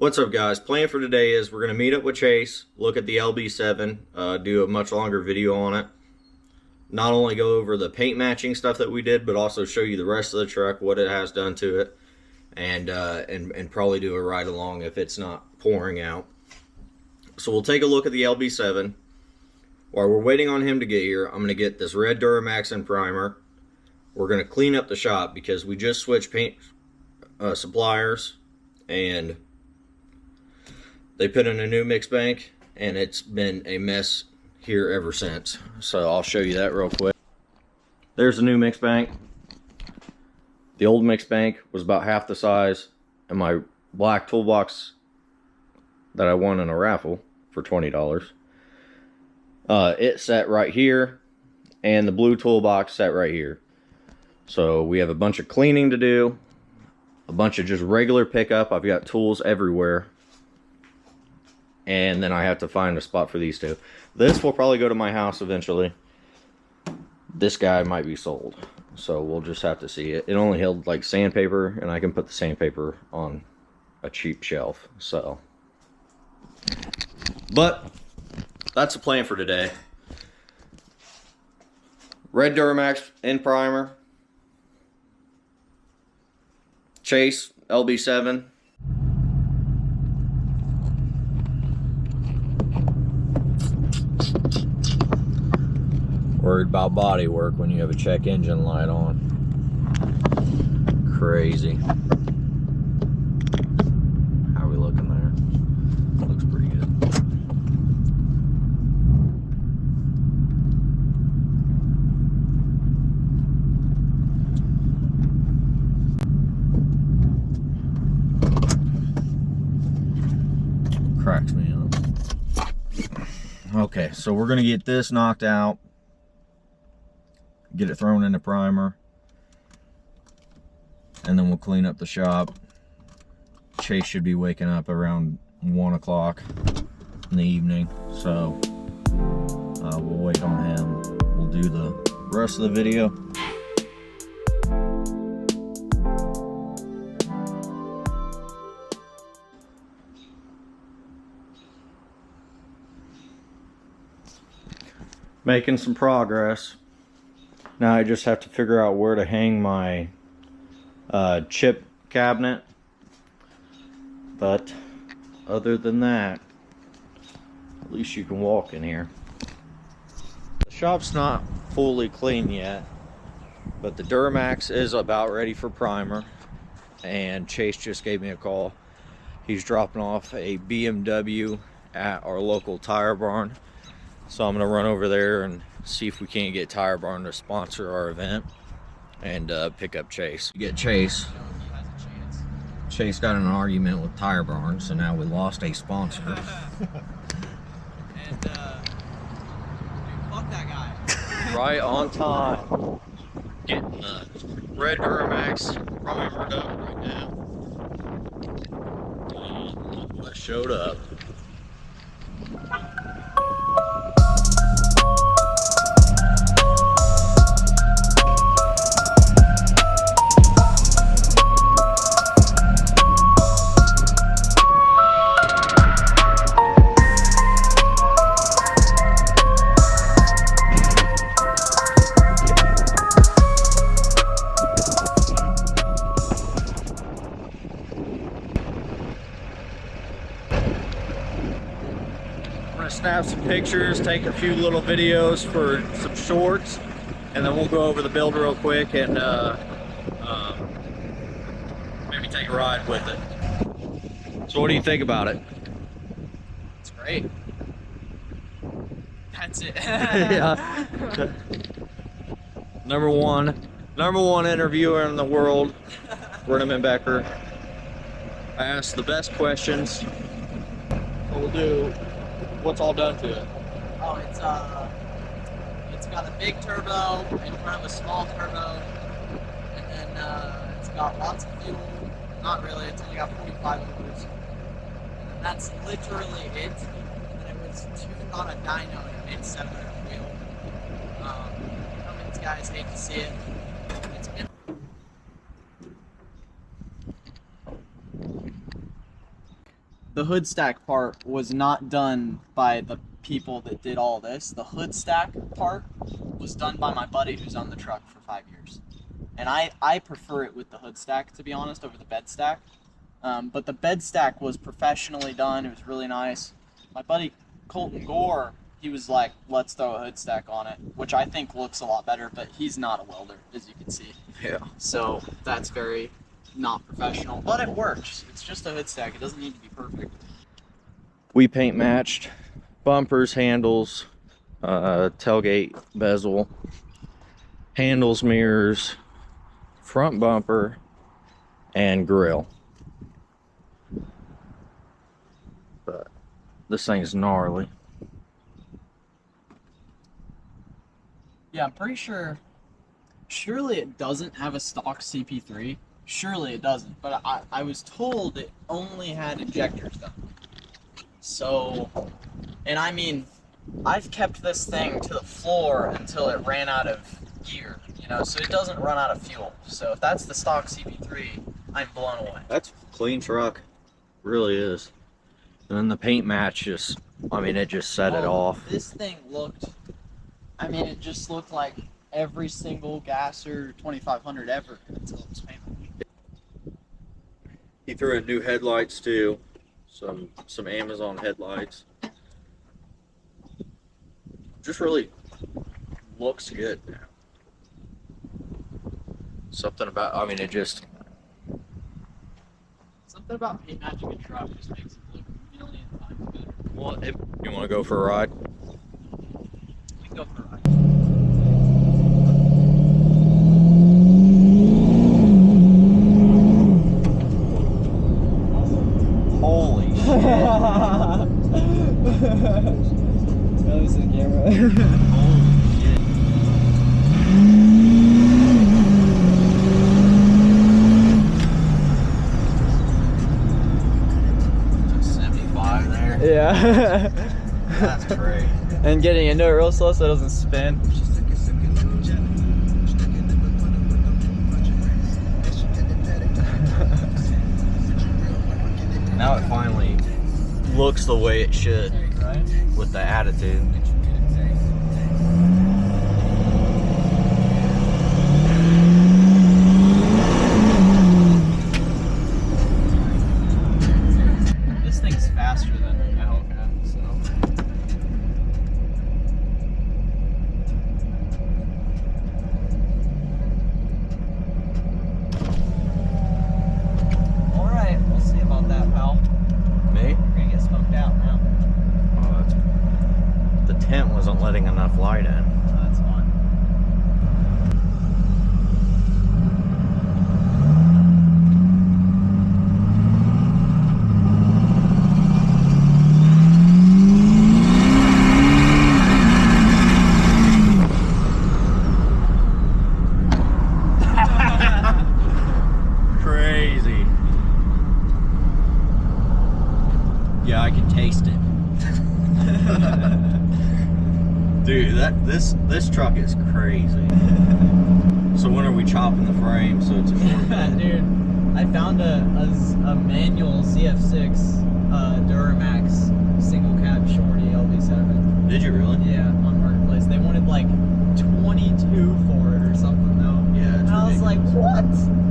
What's up, guys? Plan for today is we're going to meet up with Chase, look at the lb7, do a much longer video on it. Not only go over the paint matching stuff that we did, but also show you the rest of the truck, what it has done to it, and probably do a ride along if it's not pouring out. So we'll take a look at the lb7. While we're waiting on him to get here, I'm going to get this red Duramax and primer. We're going to clean up the shop because we just switched paint suppliers, and they put in a new mix bank, and it's been a mess here ever since. So I'll show you that real quick. There's the new mix bank. The old mix bank was about half the size, and my black toolbox that I won in a raffle for $20, it sat right here, and the blue toolbox sat right here. So we have a bunch of cleaning to do, a bunch of just regular pickup. I've got tools everywhere, and then I have to find a spot for these two. This will probably go to my house eventually. This guy might be sold, so we'll just have to see. It only held like sandpaper, and I can put the sandpaper on a cheap shelf. So, but that's the plan for today. Red Duramax and primer. Chase lb7. Worried about body work when you have a check engine light on. Crazy. How are we looking there? Looks pretty good. Cracks me up. Okay, so we're gonna get this knocked out, get it thrown into primer, and then we'll clean up the shop. Chase should be waking up around 1 o'clock in the evening, so we'll wait on him. We'll do the rest of the video. Making some progress. Now I just have to figure out where to hang my chip cabinet. But other than that, at least you can walk in here. The shop's not fully clean yet, but the Duramax is about ready for primer, and Chase just gave me a call. He's dropping off a BMW at our local tire barn. So I'm gonna run over there and see if we can't get Tire Barn to sponsor our event and pick up Chase. You get Chase. Chase got in an argument with Tire Barn, so now we lost a sponsor. And dude, fuck that guy. Right on time. Getting the red Duramax primered up right now. And look what showed up. Snap some pictures, take a few little videos for some shorts, and then we'll go over the build real quick and maybe take a ride with it. So what do you think about it? It's great. That's it. Yeah. Number one interviewer in the world, Brennan Becker. I asked the best questions. We'll do what's all done to it. Oh, it's got a big turbo and kind of a small turbo, and then it's got lots of fuel. Not really, it's only got 45 liters. And that's literally it. And it was tuned on a dyno and it made 700 wheel. Cummins guys hate to see it. It's been the hood stack part was not done by the people that did all this. The hood stack part was done by my buddy who's on the truck for 5 years. And I prefer it with the hood stack, to be honest, over the bed stack. But the bed stack was professionally done. It was really nice. My buddy Colton Gore, he was like, let's throw a hood stack on it, which I think looks a lot better, but he's not a welder, as you can see. Yeah. So that's very not professional, but it works. It's just a hood stack. It doesn't need to be perfect. We paint matched bumpers, handles, tailgate bezel, handles, mirrors, front bumper, and grill. But this thing's gnarly. Yeah, I'm pretty sure. Surely it doesn't have a stock CP3. Surely it doesn't. But I was told it only had injectors done. So, and I mean, I've kept this thing to the floor until it ran out of gear, you know, so it doesn't run out of fuel. So if that's the stock CP3, I'm blown away. That's a clean truck. Really is. And then the paint match just, I mean, it just set it off. This thing looked, I mean, it just looked like every single Gasser 2500 ever until it was painted. He threw in new headlights too. Some Amazon headlights. Just really looks good now. Something about, I mean, it just... Something about paint matching a truck just makes it look a million times better. Well, you want to go for a ride? We can go for a ride. Holy shit. That was the camera. Holy shit. 75 there. Yeah. That's great. And getting into it real slow so it doesn't spin. Now it finally looks the way it should, Right? with the attitude. This thing's faster than a Hellcat, so. Alright, we'll see about that, pal. Me? We're gonna get smoked out now. Oh, the tent wasn't letting enough light in. That's fine. Crazy. Yeah, I can taste it. Dude, this truck is crazy. So when are we chopping the frame so it's a short bed? Dude, I found a manual ZF6 Duramax single cab shorty lb7. Did you really? Yeah, on Marketplace. They wanted like 22 for it or something though. Yeah, it's And I was like, ridiculous. what?